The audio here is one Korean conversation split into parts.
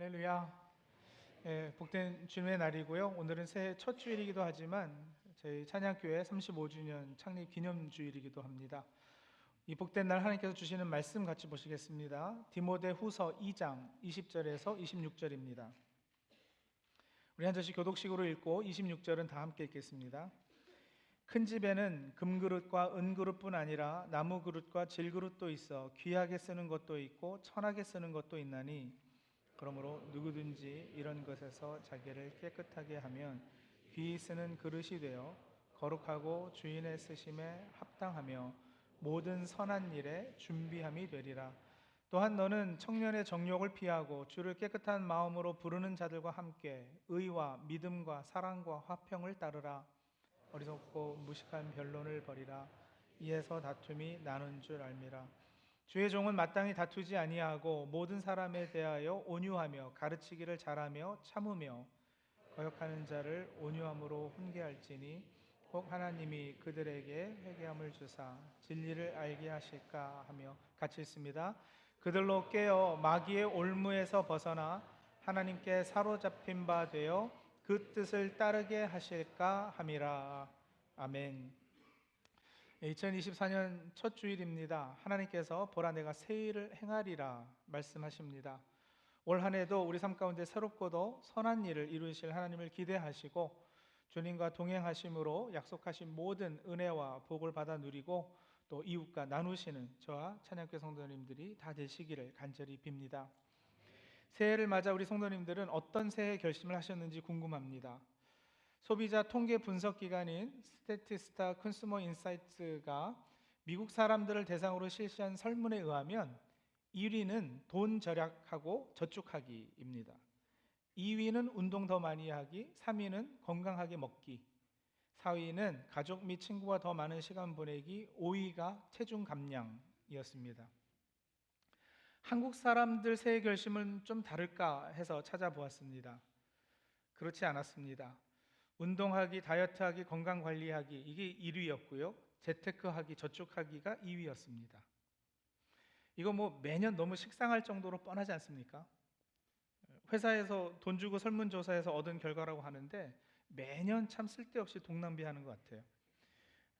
할렐루야. 복된 주님의 날이고요. 오늘은 새해 첫 주일이기도 하지만 저희 찬양교회 35주년 창립 기념 주일이기도 합니다. 이 복된 날 하나님께서 주시는 말씀 같이 보시겠습니다. 디모데후서 2장 20절에서 26절입니다. 우리 한 절씩 교독식으로 읽고 26절은 다 함께 읽겠습니다. 큰 집에는 금그릇과 은그릇뿐 아니라 나무그릇과 질그릇도 있어 귀하게 쓰는 것도 있고 천하게 쓰는 것도 있나니 그러므로 누구든지 이런 것에서 자기를 깨끗하게 하면 귀히 쓰는 그릇이 되어 거룩하고 주인의 쓰심에 합당하며 모든 선한 일에 준비함이 되리라. 또한 너는 청년의 정욕을 피하고 주를 깨끗한 마음으로 부르는 자들과 함께 의와 믿음과 사랑과 화평을 따르라. 어리석고 무식한 변론을 버리라. 이에서 다툼이 나는 줄 알미라. 주의 종은 마땅히 다투지 아니하고 모든 사람에 대하여 온유하며 가르치기를 잘하며 참으며 거역하는 자를 온유함으로 훈계할지니 혹 하나님이 그들에게 회개함을 주사 진리를 알게 하실까 하며 같이 있습니다. 그들로 깨어 마귀의 올무에서 벗어나 하나님께 사로잡힌 바 되어 그 뜻을 따르게 하실까 함이라. 아멘. 2024년 첫 주일입니다. 하나님께서 보라 내가 새 일을 행하리라 말씀하십니다. 올 한 해도 우리 삶 가운데 새롭고도 선한 일을 이루실 하나님을 기대하시고 주님과 동행하심으로 약속하신 모든 은혜와 복을 받아 누리고 또 이웃과 나누시는 저와 찬양교회 성도님들이 다 되시기를 간절히 빕니다. 새해를 맞아 우리 성도님들은 어떤 새해 결심을 하셨는지 궁금합니다. 소비자 통계 분석 기관인 스태티스타 컨슈머 인사이트가 미국 사람들을 대상으로 실시한 설문에 의하면 1위는 돈 절약하고 저축하기입니다. 2위는 운동 더 많이 하기, 3위는 건강하게 먹기, 4위는 가족 및 친구와 더 많은 시간 보내기, 5위가 체중 감량이었습니다. 한국 사람들 새해 결심은 좀 다를까 해서 찾아보았습니다. 그렇지 않았습니다. 운동하기, 다이어트하기, 건강관리하기 이게 1위였고요. 재테크하기, 저축하기가 2위였습니다. 이거 매년 너무 식상할 정도로 뻔하지 않습니까? 회사에서 돈 주고 설문조사해서 얻은 결과라고 하는데 매년 참 쓸데없이 돈 낭비하는 것 같아요.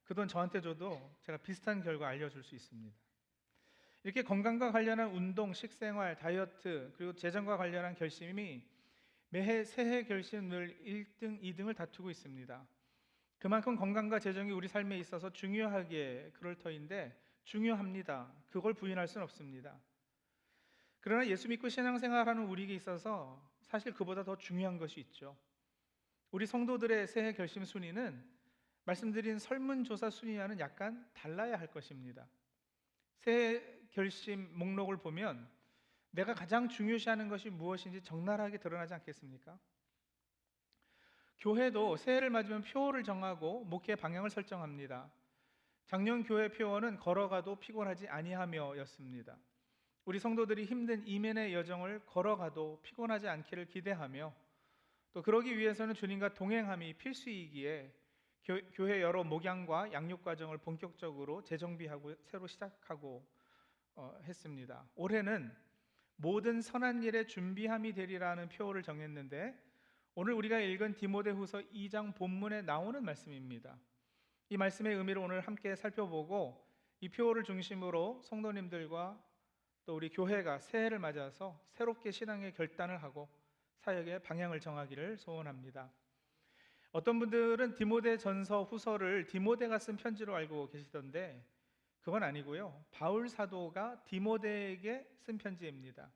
그 돈 저한테 줘도 제가 비슷한 결과 알려줄 수 있습니다. 이렇게 건강과 관련한 운동, 식생활, 다이어트 그리고 재정과 관련한 결심이 매해 새해 결심 늘 1등, 2등을 다투고 있습니다. 그만큼 건강과 재정이 우리 삶에 있어서 중요하기에 그럴 터인데 중요합니다. 그걸 부인할 수는 없습니다. 그러나 예수 믿고 신앙생활하는 우리에게 있어서 사실 그보다 더 중요한 것이 있죠. 우리 성도들의 새해 결심 순위는 말씀드린 설문조사 순위와는 약간 달라야 할 것입니다. 새해 결심 목록을 보면 내가 가장 중요시하는 것이 무엇인지 적나라하게 드러나지 않겠습니까? 교회도 새해를 맞으면 표어를 정하고 목회 방향을 설정합니다. 작년 교회 표어는 걸어가도 피곤하지 아니하며 였습니다. 우리 성도들이 힘든 이민의 여정을 걸어가도 피곤하지 않기를 기대하며 또 그러기 위해서는 주님과 동행함이 필수이기에 교회 여러 목양과 양육 과정을 본격적으로 재정비하고 새로 시작하고 했습니다. 올해는 모든 선한 일에 준비함이 되리라는 표어를 정했는데 오늘 우리가 읽은 디모데후서 2장 본문에 나오는 말씀입니다. 이 말씀의 의미를 오늘 함께 살펴보고 이 표어를 중심으로 성도님들과 또 우리 교회가 새해를 맞아서 새롭게 신앙의 결단을 하고 사역의 방향을 정하기를 소원합니다. 어떤 분들은 디모데 전서 후서를 디모데가 쓴 편지로 알고 계시던데 그건 아니고요. 바울 사도가 디모데에게 쓴 편지입니다.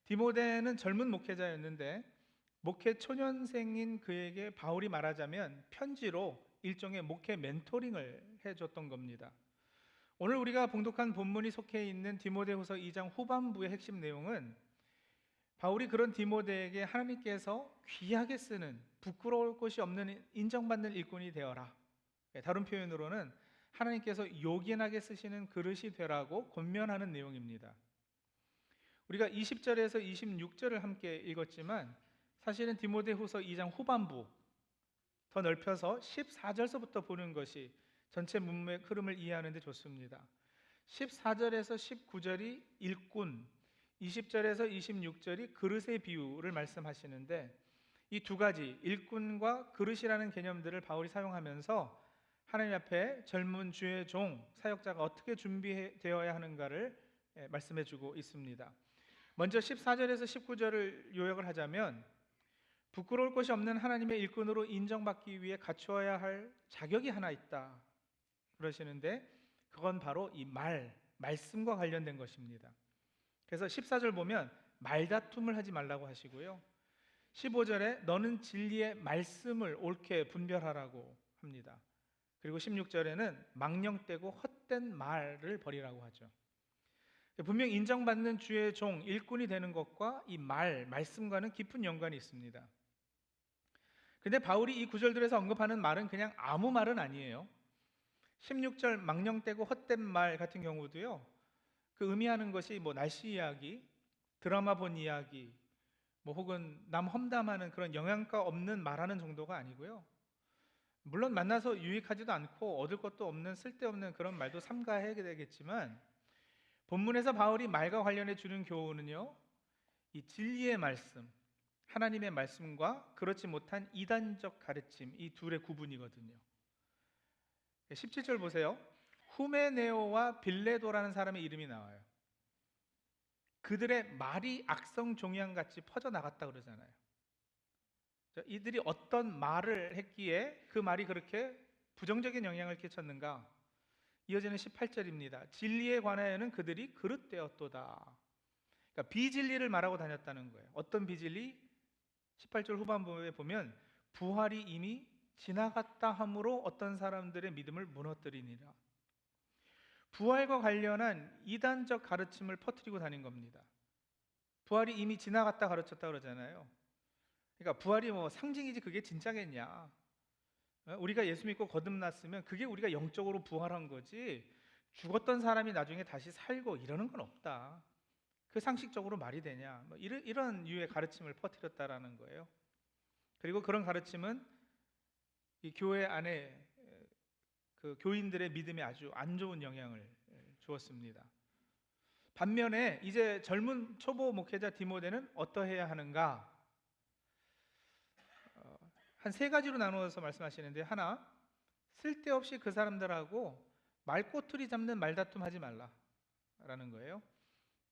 디모데는 젊은 목회자였는데 목회 초년생인 그에게 바울이 말하자면 편지로 일종의 목회 멘토링을 해줬던 겁니다. 오늘 우리가 봉독한 본문이 속해 있는 디모데후서 2장 후반부의 핵심 내용은 바울이 그런 디모데에게 하나님께서 귀하게 쓰는 부끄러울 것이 없는 인정받는 일꾼이 되어라, 다른 표현으로는 하나님께서 요긴하게 쓰시는 그릇이 되라고 권면하는 내용입니다. 우리가 20절에서 26절을 함께 읽었지만 사실은 디모데후서 2장 후반부, 더 넓혀서 14절서부터 보는 것이 전체 문맥 흐름을 이해하는 데 좋습니다. 14절에서 19절이 일꾼, 20절에서 26절이 그릇의 비유를 말씀하시는데, 이 두 가지 일꾼과 그릇이라는 개념들을 바울이 사용하면서 하나님 앞에 젊은 주의 종 사역자가 어떻게 준비되어야 하는가를 말씀해 주고 있습니다. 먼저 14절에서 19절을 요약을 하자면, 부끄러울 것이 없는 하나님의 일꾼으로 인정받기 위해 갖추어야 할 자격이 하나 있다 그러시는데, 그건 바로 이 말씀과 관련된 것입니다. 그래서 14절 보면 말다툼을 하지 말라고 하시고요, 15절에 너는 진리의 말씀을 옳게 분별하라고 합니다. 그리고 16절에는 망령되고 헛된 말을 버리라고 하죠. 분명 인정받는 주의 종, 일꾼이 되는 것과 이 말씀과는 깊은 연관이 있습니다. 근데 바울이 이 구절들에서 언급하는 말은 그냥 아무 말은 아니에요. 16절 망령되고 헛된 말 같은 경우도요, 그 의미하는 것이 뭐 날씨 이야기, 드라마 본 이야기, 뭐 혹은 남 험담하는 그런 영양가 없는 말하는 정도가 아니고요, 물론 만나서 유익하지도 않고 얻을 것도 없는 쓸데없는 그런 말도 삼가해야 되겠지만, 본문에서 바울이 말과 관련해 주는 교훈은요, 이 진리의 말씀, 하나님의 말씀과 그렇지 못한 이단적 가르침, 이 둘의 구분이거든요. 17절 보세요. 후메네오와 빌레도라는 사람의 이름이 나와요. 그들의 말이 악성 종양같이 퍼져나갔다 그러잖아요. 이들이 어떤 말을 했기에 그 말이 그렇게 부정적인 영향을 끼쳤는가? 이어지는 18절입니다. 진리에 관하여는 그들이 그릇되었도다. 그러니까 비진리를 말하고 다녔다는 거예요. 어떤 비진리? 18절 후반부에 보면 부활이 이미 지나갔다 함으로 어떤 사람들의 믿음을 무너뜨리니라. 부활과 관련한 이단적 가르침을 퍼뜨리고 다닌 겁니다. 부활이 이미 지나갔다 가르쳤다 그러잖아요. 그러니까 부활이 뭐 상징이지 그게 진짜겠냐? 우리가 예수 믿고 거듭났으면 그게 우리가 영적으로 부활한 거지, 죽었던 사람이 나중에 다시 살고 이러는 건 없다. 그 상식적으로 말이 되냐? 뭐 이런 유의 가르침을 퍼뜨렸다라는 거예요. 그리고 그런 가르침은 이 교회 안에 그 교인들의 믿음에 아주 안 좋은 영향을 주었습니다. 반면에 이제 젊은 초보 목회자 디모데는 어떠해야 하는가? 한 세 가지로 나누어서 말씀하시는데, 하나, 쓸데없이 그 사람들하고 말꼬투리 잡는 말다툼 하지 말라라는 거예요.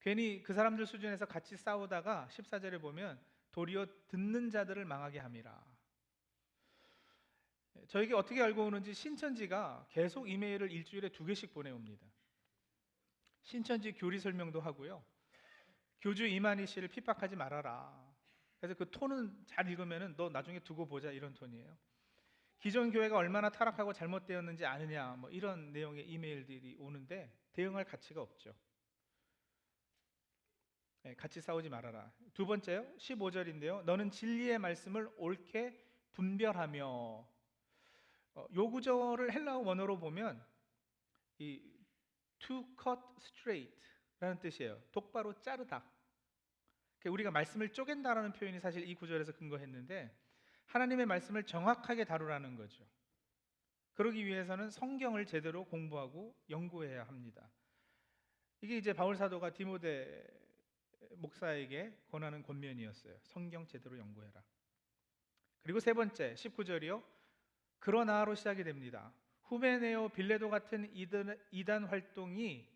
괜히 그 사람들 수준에서 같이 싸우다가 14절에 보면 도리어 듣는 자들을 망하게 함이라. 저에게 어떻게 알고 오는지 신천지가 계속 이메일을 일주일에 2개씩 보내옵니다. 신천지 교리 설명도 하고요, 교주 이만희 씨를 핍박하지 말아라. 그래서 그 톤은 잘 읽으면 너 나중에 두고 보자 이런 톤이에요. 기존 교회가 얼마나 타락하고 잘못되었는지 아느냐, 뭐 이런 내용의 이메일들이 오는데 대응할 가치가 없죠. 같이 싸우지 말아라. 두 번째요, 15절인데요. 너는 진리의 말씀을 옳게 분별하며, 요 구절을 헬라어 원어로 보면 이 to cut straight 라는 뜻이에요. 똑바로 자르다. 우리가 말씀을 쪼갠다라는 표현이 사실 이 구절에서 근거했는데, 하나님의 말씀을 정확하게 다루라는 거죠. 그러기 위해서는 성경을 제대로 공부하고 연구해야 합니다. 이게 이제 바울 사도가 디모데 목사에게 권하는 권면이었어요. 성경 제대로 연구해라. 그리고 세 번째 19절이요, 그러나로 시작이 됩니다. 후메네오, 빌레도 같은 이단 활동이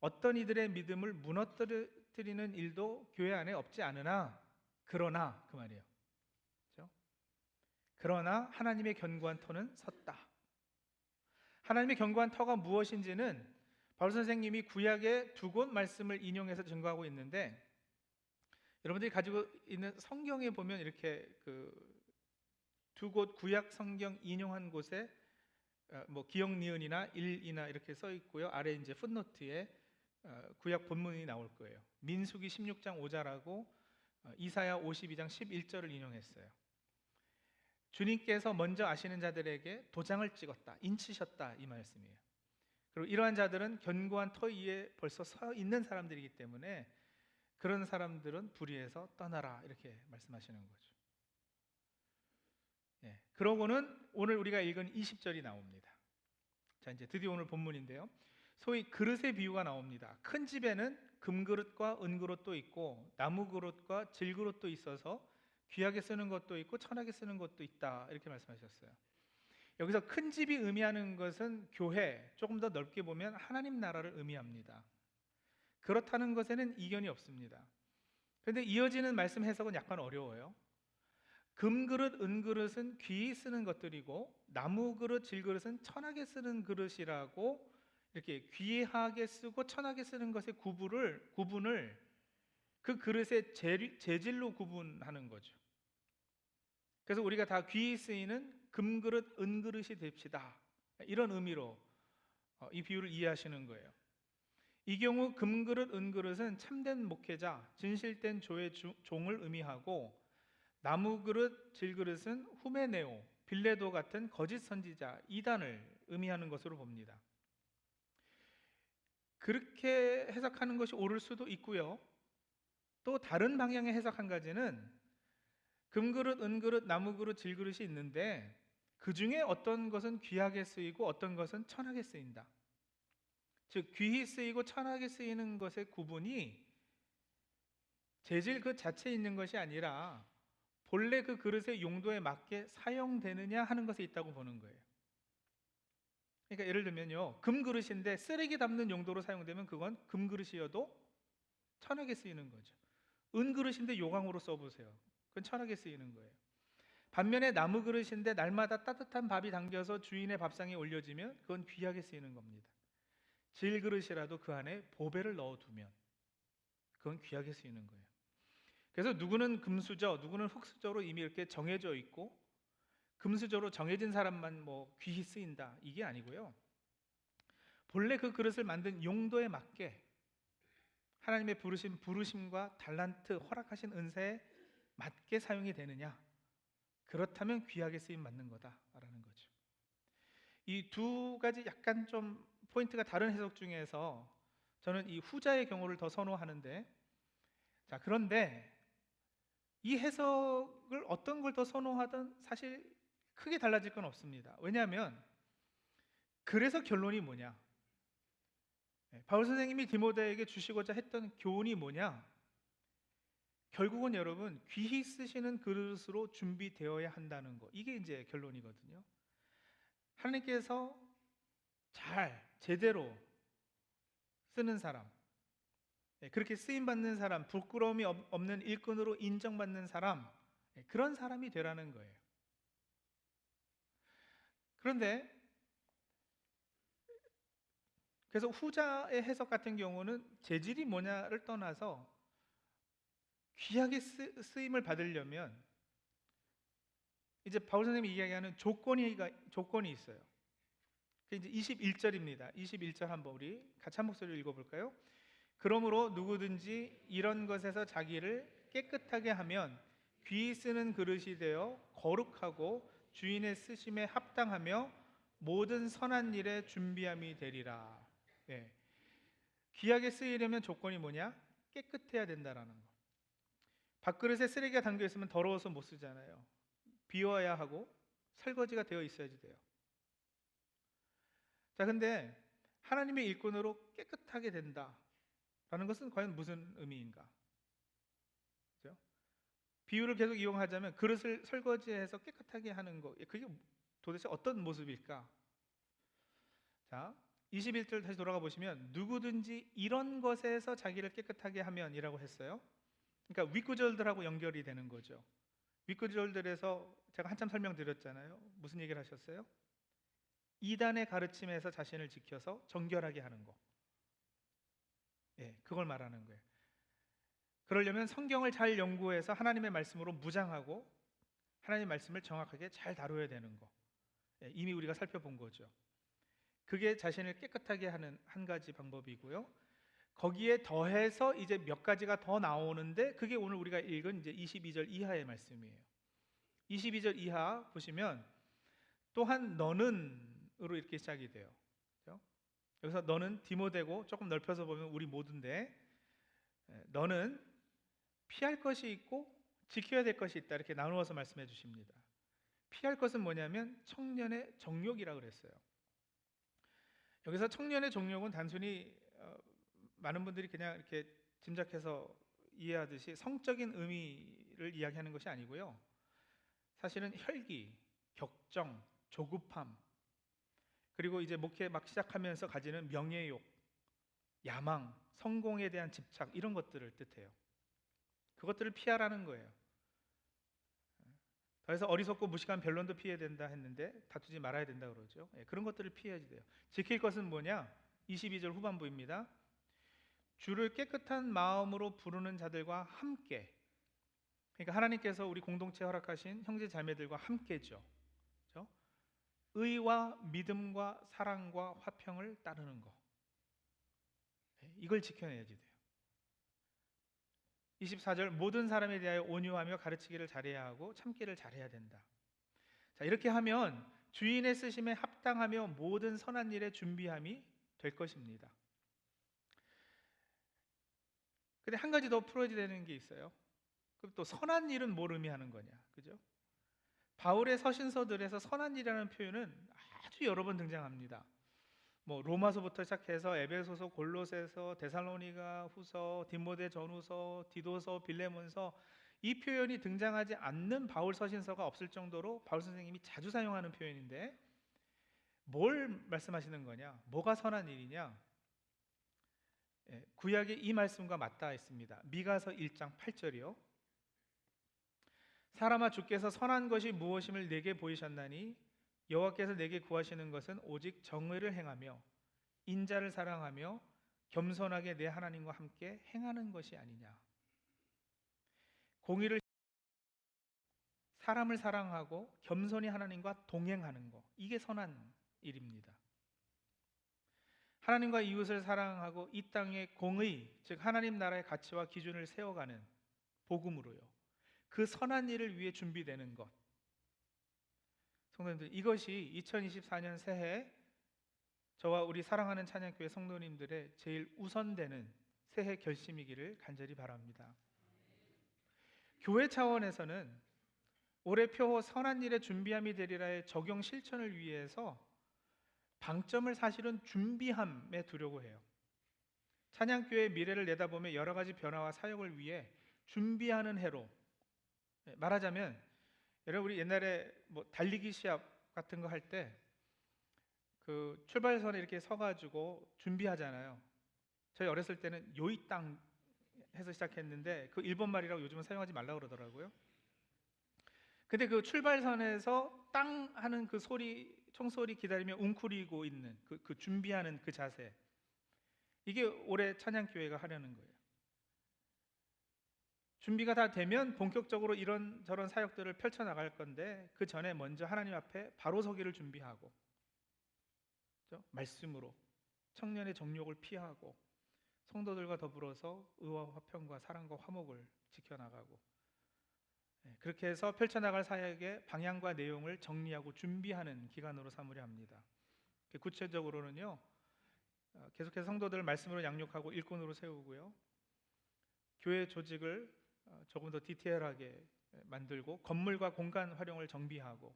어떤 이들의 믿음을 무너뜨리는 일도 교회 안에 없지 않으나, 그러나 그 말이에요. 그렇죠? 그러나 하나님의 견고한 터는 섰다. 하나님의 견고한 터가 무엇인지는 바울 선생님이 구약의 2곳 말씀을 인용해서 증거하고 있는데, 여러분들이 가지고 있는 성경에 보면 이렇게 그 2곳 구약 성경 인용한 곳에 뭐 기역 니은이나 일이나 이렇게 써 있고요, 아래 이제 풋노트에 구약 본문이 나올 거예요. 민수기 16장 5절하고 이사야 52장 11절을 인용했어요. 주님께서 먼저 아시는 자들에게 도장을 찍었다, 인치셨다, 이 말씀이에요. 그리고 이러한 자들은 견고한 터 위에 벌써 서 있는 사람들이기 때문에 그런 사람들은 불의에서 떠나라, 이렇게 말씀하시는 거죠. 그러고는 오늘 우리가 읽은 20절이 나옵니다. 자, 이제 드디어 오늘 본문인데요. 소위 그릇의 비유가 나옵니다. 큰 집에는 금그릇과 은그릇도 있고 나무그릇과 질그릇도 있어서 귀하게 쓰는 것도 있고 천하게 쓰는 것도 있다, 이렇게 말씀하셨어요. 여기서 큰 집이 의미하는 것은 교회, 조금 더 넓게 보면 하나님 나라를 의미합니다. 그렇다는 것에는 이견이 없습니다. 그런데 이어지는 말씀 해석은 약간 어려워요. 금그릇, 은그릇은 귀히 쓰는 것들이고 나무그릇, 질그릇은 천하게 쓰는 그릇이라고, 이렇게 귀하게 쓰고 천하게 쓰는 것의 구분을 그 그릇의 재질로 구분하는 거죠. 그래서 우리가 다 귀히 쓰이는 금그릇, 은그릇이 됩시다, 이런 의미로 이 비유를 이해하시는 거예요. 이 경우 금그릇, 은그릇은 참된 목회자, 진실된 조의 종을 의미하고, 나무그릇, 질그릇은 후메네오, 빌레도 같은 거짓 선지자, 이단을 의미하는 것으로 봅니다. 그렇게 해석하는 것이 옳을 수도 있고요, 또 다른 방향의 해석 한 가지는 금그릇, 은그릇, 나무그릇, 질그릇이 있는데 그 중에 어떤 것은 귀하게 쓰이고 어떤 것은 천하게 쓰인다. 즉 귀히 쓰이고 천하게 쓰이는 것의 구분이 재질 그 자체에 있는 것이 아니라 본래 그 그릇의 용도에 맞게 사용되느냐 하는 것에 있다고 보는 거예요. 그러니까 예를 들면요, 금그릇인데 쓰레기 담는 용도로 사용되면 그건 금그릇이어도 천하게 쓰이는 거죠. 은그릇인데 요강으로 써보세요. 그건 천하게 쓰이는 거예요. 반면에 나무 그릇인데 날마다 따뜻한 밥이 담겨서 주인의 밥상에 올려지면 그건 귀하게 쓰이는 겁니다. 질그릇이라도 그 안에 보배를 넣어두면 그건 귀하게 쓰이는 거예요. 그래서 누구는 금수저, 누구는 흙수저로 이미 이렇게 정해져 있고 금수저로 정해진 사람만 귀히 쓰인다, 이게 아니고요, 본래 그 그릇을 만든 용도에 맞게 하나님의 부르심과 달란트, 허락하신 은사에 맞게 사용이 되느냐, 그렇다면 귀하게 쓰임 받는 거다라는 거죠. 이 두 가지 약간 좀 포인트가 다른 해석 중에서 저는 이 후자의 경우를 더 선호하는데, 자, 그런데 이 해석을 어떤 걸 더 선호하든 사실 크게 달라질 건 없습니다. 왜냐하면 그래서 결론이 뭐냐, 바울 선생님이 디모데에게 주시고자 했던 교훈이 뭐냐, 결국은 여러분 귀히 쓰시는 그릇으로 준비되어야 한다는 거, 이게 이제 결론이거든요. 하나님께서 제대로 쓰는 사람, 그렇게 쓰임받는 사람, 부끄러움이 없는 일꾼으로 인정받는 사람, 그런 사람이 되라는 거예요. 그런데 그래서 후자의 해석 같은 경우는 재질이 뭐냐를 떠나서 귀하게 쓰임을 받으려면 이제 바울 선생님이 이야기하는 조건이 있어요. 이제 21절입니다. 21절 한번 우리 같이 한 목소리로 읽어볼까요? 그러므로 누구든지 이런 것에서 자기를 깨끗하게 하면 귀히 쓰는 그릇이 되어 거룩하고 주인의 쓰심에 합당하며 모든 선한 일에 준비함이 되리라. 네. 귀하게 쓰이려면 조건이 뭐냐? 깨끗해야 된다라는 거. 밥그릇에 쓰레기가 담겨 있으면 더러워서 못 쓰잖아요. 비워야 하고 설거지가 되어 있어야지 돼요. 자, 근데 하나님의 일꾼으로 깨끗하게 된다라는 것은 과연 무슨 의미인가? 그렇죠? 비유를 계속 이용하자면 그릇을 설거지해서 깨끗하게 하는 거, 그게 도대체 어떤 모습일까? 자, 21절 다시 돌아가 보시면 누구든지 이런 것에서 자기를 깨끗하게 하면 이라고 했어요. 그러니까 윗구절들하고 연결이 되는 거죠. 윗구절들에서 제가 한참 설명드렸잖아요. 무슨 얘기를 하셨어요? 이단의 가르침에서 자신을 지켜서 정결하게 하는 거, 그걸 말하는 거예요. 그러려면 성경을 잘 연구해서 하나님의 말씀으로 무장하고 하나님의 말씀을 정확하게 잘 다뤄야 되는 거, 이미 우리가 살펴본 거죠. 그게 자신을 깨끗하게 하는 한 가지 방법이고요. 거기에 더해서 이제 몇 가지가 더 나오는데 그게 오늘 우리가 읽은 이제 22절 이하의 말씀이에요. 22절 이하 보시면 또한 너는으로 이렇게 시작이 돼요. 그렇죠? 여기서 너는 디모데고 조금 넓혀서 보면 우리 모두인데, 너는 피할 것이 있고 지켜야 될 것이 있다, 이렇게 나누어서 말씀해 주십니다. 피할 것은 뭐냐면 청년의 정욕이라고 그랬어요. 여기서 청년의 종력은 단순히 많은 분들이 그냥 이렇게 짐작해서 이해하듯이 성적인 의미를 이야기하는 것이 아니고요. 사실은 혈기, 격정, 조급함, 그리고 이제 목회 막 시작하면서 가지는 명예욕, 야망, 성공에 대한 집착, 이런 것들을 뜻해요. 그것들을 피하라는 거예요. 그래서 어리석고 무식한 변론도 피해야 된다 했는데 다투지 말아야 된다 그러죠. 그런 것들을 피해야지 돼요. 지킬 것은 뭐냐? 22절 후반부입니다. 주를 깨끗한 마음으로 부르는 자들과 함께, 그러니까 하나님께서 우리 공동체 허락하신 형제 자매들과 함께죠. 그렇죠? 의와 믿음과 사랑과 화평을 따르는 거, 이걸 지켜내야지 돼요. 24절 모든 사람에 대하여 온유하며 가르치기를 잘해야 하고 참기를 잘해야 된다. 자, 이렇게 하면 주인의 쓰심에 합당하며 모든 선한 일에 준비함이 될 것입니다. 근데 한 가지 더 풀어야 되는 게 있어요. 그럼 또 선한 일은 뭘 의미하는 거냐, 그죠? 바울의 서신서들에서 선한 일이라는 표현은 아주 여러 번 등장합니다. 뭐 로마서부터 시작해서 에베소서, 골로새서, 데살로니가 후서, 디모데 전후서, 디도서, 빌레몬서, 이 표현이 등장하지 않는 바울 서신서가 없을 정도로 바울 선생님이 자주 사용하는 표현인데, 뭘 말씀하시는 거냐? 뭐가 선한 일이냐? 구약의 이 말씀과 맞닿아 있습니다. 미가서 1장 8절이요. 사람아, 주께서 선한 것이 무엇임을 내게 보이셨나니 여호와께서 내게 구하시는 것은 오직 정의를 행하며 인자를 사랑하며 겸손하게 내 하나님과 함께 행하는 것이 아니냐. 공의를, 사람을 사랑하고 겸손히 하나님과 동행하는 것, 이게 선한 일입니다. 하나님과 이웃을 사랑하고 이 땅의 공의, 즉 하나님 나라의 가치와 기준을 세워가는 복음으로요, 그 선한 일을 위해 준비되는 것. 성도님들, 이것이 2024년 새해 저와 우리 사랑하는 찬양교회 성도님들의 제일 우선되는 새해 결심이기를 간절히 바랍니다. 교회 차원에서는 올해 표호 선한 일에 준비함이 되리라의 적용 실천을 위해서 방점을 사실은 준비함에 두려고 해요. 찬양교회의 미래를 내다보며 여러 가지 변화와 사역을 위해 준비하는 해로, 말하자면 여러분, 우리 옛날에 뭐 달리기 시합 같은 거 할 때 그 출발선에 이렇게 서가지고 준비하잖아요. 저희 어렸을 때는 요이 땅 해서 시작했는데 그 일본 말이라고 요즘은 사용하지 말라고 그러더라고요. 근데 그 출발선에서 땅 하는 그 소리, 총소리 기다리며 웅크리고 있는 그 준비하는 그 자세, 이게 올해 찬양교회가 하려는 거예요. 준비가 다 되면 본격적으로 이런저런 사역들을 펼쳐나갈 건데, 그 전에 먼저 하나님 앞에 바로 서기를 준비하고, 그렇죠? 말씀으로 청년의 정욕을 피하고 성도들과 더불어서 의와 화평과 사랑과 화목을 지켜나가고, 그렇게 해서 펼쳐나갈 사역의 방향과 내용을 정리하고 준비하는 기간으로 삼으려 합니다. 구체적으로는요, 계속해서 성도들을 말씀으로 양육하고 일꾼으로 세우고요, 교회 조직을 조금 더 디테일하게 만들고 건물과 공간 활용을 정비하고,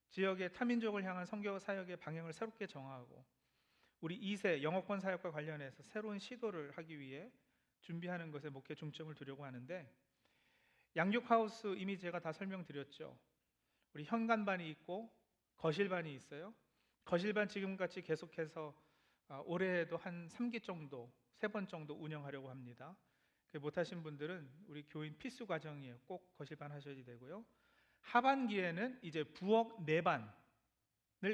지역의 타민족을 향한 선교 사역의 방향을 새롭게 정하고, 우리 2세 영어권 사역과 관련해서 새로운 시도를 하기 위해 준비하는 것에 목회 중점을 두려고 하는데, 양육하우스 이미 제가 다 설명드렸죠. 우리 현관반이 있고 거실반이 있어요. 거실반 지금같이 계속해서 올해에도 한 3기 정도, 3번 정도 운영하려고 합니다. 못하신 분들은 우리 교인 필수 과정이에요. 꼭 거실반 하셔야 되고요. 하반기에는 이제 부엌 내반을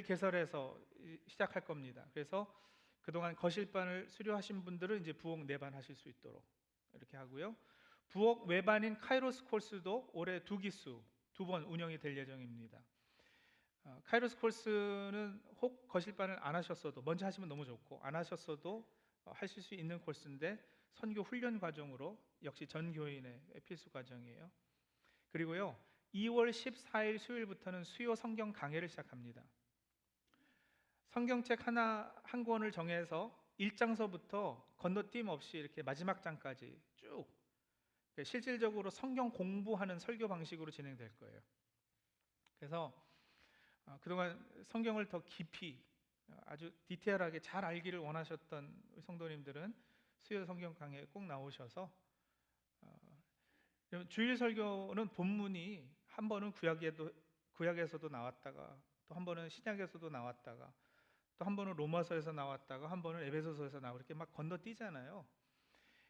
개설해서 시작할 겁니다. 그래서 그동안 거실반을 수료하신 분들은 이제 부엌 내반 하실 수 있도록 이렇게 하고요. 부엌 외반인 카이로스 코र्스도 올해 2기수 2번 운영이 될 예정입니다. 카이로스 코र्스는 혹 거실반을 안 하셨어도, 먼저 하시면 너무 좋고 안 하셨어도 하실 수 있는 코र्스인데, 선교 훈련 과정으로 역시 전 교인의 필수 과정이에요. 그리고요, 2월 14일 수요일부터는 수요 성경 강해를 시작합니다. 성경책 한 권을 정해서 1장서부터 건너뛰임 없이 이렇게 마지막 장까지 쭉 실질적으로 성경 공부하는 설교 방식으로 진행될 거예요. 그래서 그동안 성경을 더 깊이 아주 디테일하게 잘 알기를 원하셨던 우리 성도님들은 수요 성경 강의에 꼭 나오셔서 주일 설교는 본문이 한 번은 구약에서도 나왔다가 또 한 번은 신약에서도 나왔다가 또 한 번은 로마서에서 나왔다가 한 번은 에베소서에서 나오고 이렇게 막 건너뛰잖아요.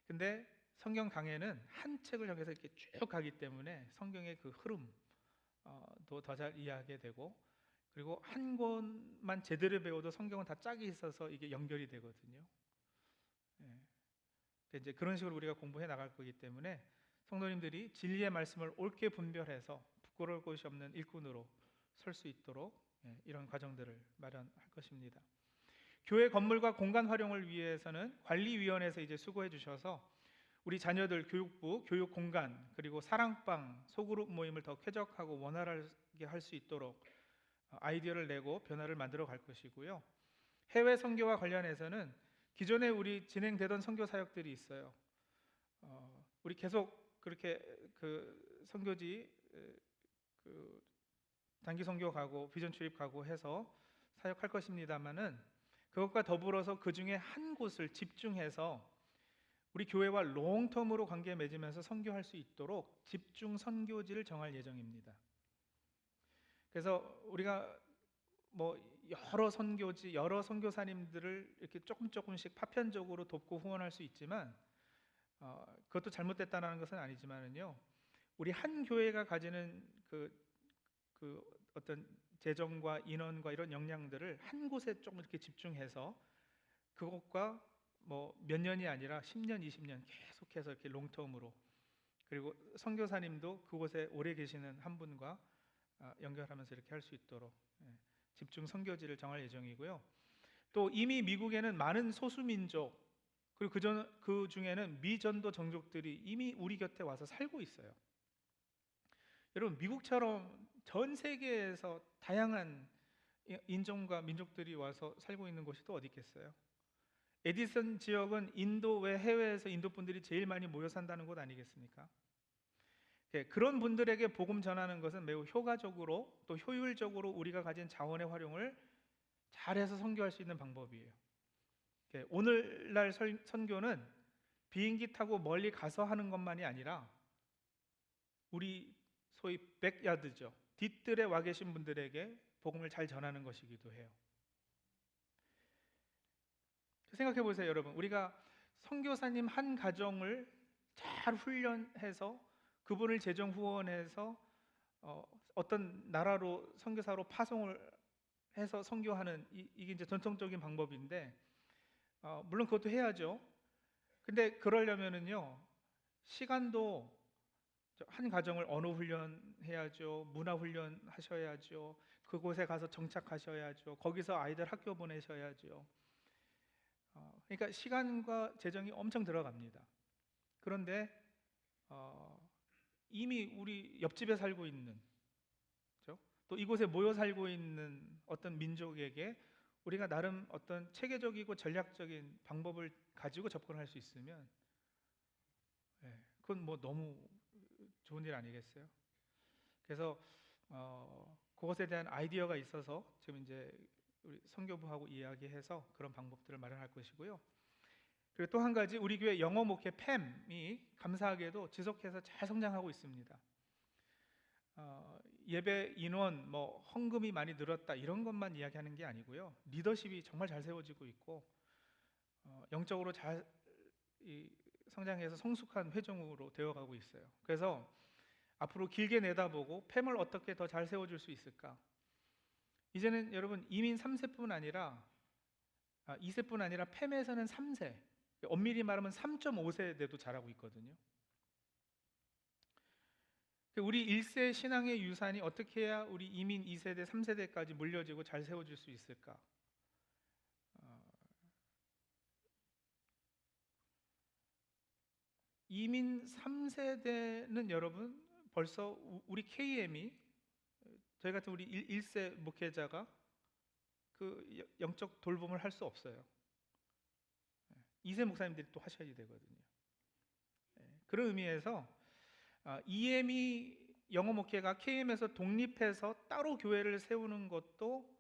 근데 성경 강해는 한 책을 향해서 이렇게 쭉 가기 때문에 성경의 그 흐름도 더 잘 이해하게 되고, 그리고 한 권만 제대로 배워도 성경은 다 짝이 있어서 이게 연결이 되거든요. 이제 그런 식으로 우리가 공부해 나갈 거기 때문에 성도님들이 진리의 말씀을 옳게 분별해서 부끄러울 곳이 없는 일꾼으로 설 수 있도록 이런 과정들을 마련할 것입니다. 교회 건물과 공간 활용을 위해서는 관리위원회에서 이제 수고해 주셔서 우리 자녀들 교육부, 교육 공간, 그리고 사랑방, 소그룹 모임을 더 쾌적하고 원활하게 할 수 있도록 아이디어를 내고 변화를 만들어 갈 것이고요. 해외 선교와 관련해서는 기존에 우리 진행되던 선교 사역들이 있어요. 우리 계속 그렇게 그 선교지 그 단기 선교 가고 비전 출입 가고 해서 사역할 것입니다만은, 그것과 더불어서 그 중에 한 곳을 집중해서 우리 교회와 롱텀으로 관계 맺으면서 선교할 수 있도록 집중 선교지를 정할 예정입니다. 그래서 우리가 뭐 여러 선교지, 여러 선교사님들을 이렇게 조금씩 파편적으로 돕고 후원할 수 있지만 그것도 잘못됐다는 것은 아니지만은요, 우리 한 교회가 가지는 그 어떤 재정과 인원과 이런 역량들을 한 곳에 조금 이렇게 집중해서 그것과 뭐 몇 년이 아니라 10년, 20년 계속해서 이렇게 롱텀으로, 그리고 선교사님도 그곳에 오래 계시는 한 분과 연결하면서 이렇게 할 수 있도록 집중 선교지를 정할 예정이고요. 또 이미 미국에는 많은 소수민족, 그리고 그 중에는 미전도 종족들이 이미 우리 곁에 와서 살고 있어요. 여러분, 미국처럼 전 세계에서 다양한 인종과 민족들이 와서 살고 있는 곳이 또 어디 있겠어요? 에디슨 지역은 인도 외 해외에서 인도 분들이 제일 많이 모여 산다는 곳 아니겠습니까? 그런 분들에게 복음 전하는 것은 매우 효과적으로 또 효율적으로 우리가 가진 자원의 활용을 잘해서 선교할 수 있는 방법이에요. 오늘날 선교는 비행기 타고 멀리 가서 하는 것만이 아니라 우리 소위 백야드죠, 뒷뜰에 와 계신 분들에게 복음을 잘 전하는 것이기도 해요. 생각해 보세요, 여러분. 우리가 선교사님 한 가정을 잘 훈련해서 그분을 재정 후원해서 어떤 나라로 선교사로 파송을 해서 선교하는 이게 이제 전통적인 방법인데, 물론 그것도 해야죠. 근데 그러려면은요, 시간도 한 가정을 언어 훈련해야죠, 문화 훈련 하셔야죠, 그곳에 가서 정착하셔야죠, 거기서 아이들 학교 보내셔야죠. 그러니까 시간과 재정이 엄청 들어갑니다. 그런데 이미 우리 옆집에 살고 있는, 그렇죠? 또 이곳에 모여 살고 있는 어떤 민족에게 우리가 나름 어떤 체계적이고 전략적인 방법을 가지고 접근할 수 있으면 그건 뭐 너무 좋은 일 아니겠어요? 그래서 그것에 대한 아이디어가 있어서 지금 이제 우리 선교부하고 이야기해서 그런 방법들을 마련할 것이고요. 그리고 또 한 가지, 우리 교회 영어 목회 팸이 감사하게도 지속해서 잘 성장하고 있습니다. 예배 인원, 뭐 헌금이 많이 늘었다 이런 것만 이야기하는 게 아니고요, 리더십이 정말 잘 세워지고 있고 영적으로 잘 성장해서 성숙한 회중으로 되어가고 있어요. 그래서 앞으로 길게 내다보고 팸을 어떻게 더 잘 세워줄 수 있을까? 이제는 여러분, 이민 3세뿐 아니라 2세뿐 아니라 팸에서는 3세, 엄밀히 말하면 3.5세대도 잘하고 있거든요. 우리 1세 신앙의 유산이 어떻게 해야 우리 이민 2세대, 3세대까지 물려지고 잘 세워질 수 있을까? 이민 3세대는 여러분, 벌써 우리 KM이, 저희 같은 우리 1세 목회자가 그 영적 돌봄을 할 수 없어요. 2세 목사님들이 또 하셔야 되거든요. 그런 의미에서 EM이 영어 목회가 KM에서 독립해서 따로 교회를 세우는 것도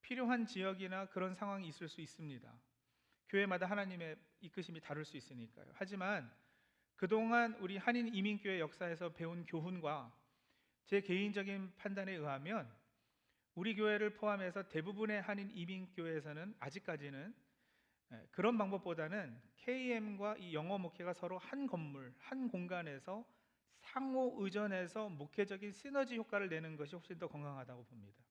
필요한 지역이나 그런 상황이 있을 수 있습니다. 교회마다 하나님의 이끄심이 다를 수 있으니까요. 하지만 그동안 우리 한인 이민교회 역사에서 배운 교훈과 제 개인적인 판단에 의하면 우리 교회를 포함해서 대부분의 한인 이민교회에서는 아직까지는 그런 방법보다는 KM과 이 영어 목회가 서로 한 건물, 한 공간에서 상호 의존해서 목회적인 시너지 효과를 내는 것이 훨씬 더 건강하다고 봅니다.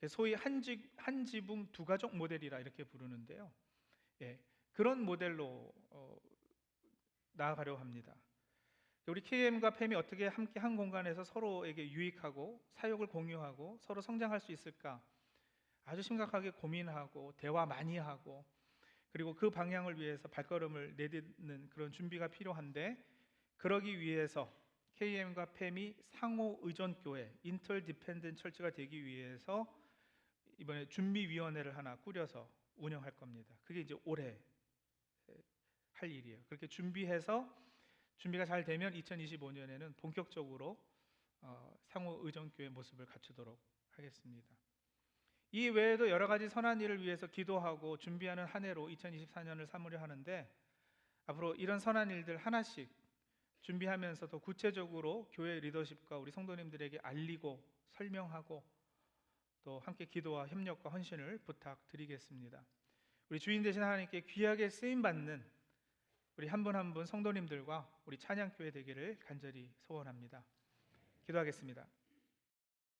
소위 한 지붕 두 가족 모델이라 이렇게 부르는데요. 그런 모델로 나아가려고 합니다. 우리 KM과 팸이 어떻게 함께 한 공간에서 서로에게 유익하고 사역을 공유하고 서로 성장할 수 있을까 아주 심각하게 고민하고 대화 많이 하고 그리고 그 방향을 위해서 발걸음을 내딛는 그런 준비가 필요한데, 그러기 위해서 KM과 팸이 상호 의존 교회, 인터디펜던트 철치가 되기 위해서 이번에 준비위원회를 하나 꾸려서 운영할 겁니다. 그게 이제 올해 할 일이에요. 그렇게 준비가 잘 되면 2025년에는 본격적으로 상호 의존 교회 모습을 갖추도록 하겠습니다. 이 외에도 여러 가지 선한 일을 위해서 기도하고 준비하는 한 해로 2024년을 삼으려 하는데, 앞으로 이런 선한 일들 하나씩 준비하면서 더 구체적으로 교회 리더십과 우리 성도님들에게 알리고 설명하고 또 함께 기도와 협력과 헌신을 부탁드리겠습니다. 우리 주인 되신 하나님께 귀하게 쓰임받는 우리 한 분 한 분 성도님들과 우리 찬양교회 되기를 간절히 소원합니다. 기도하겠습니다.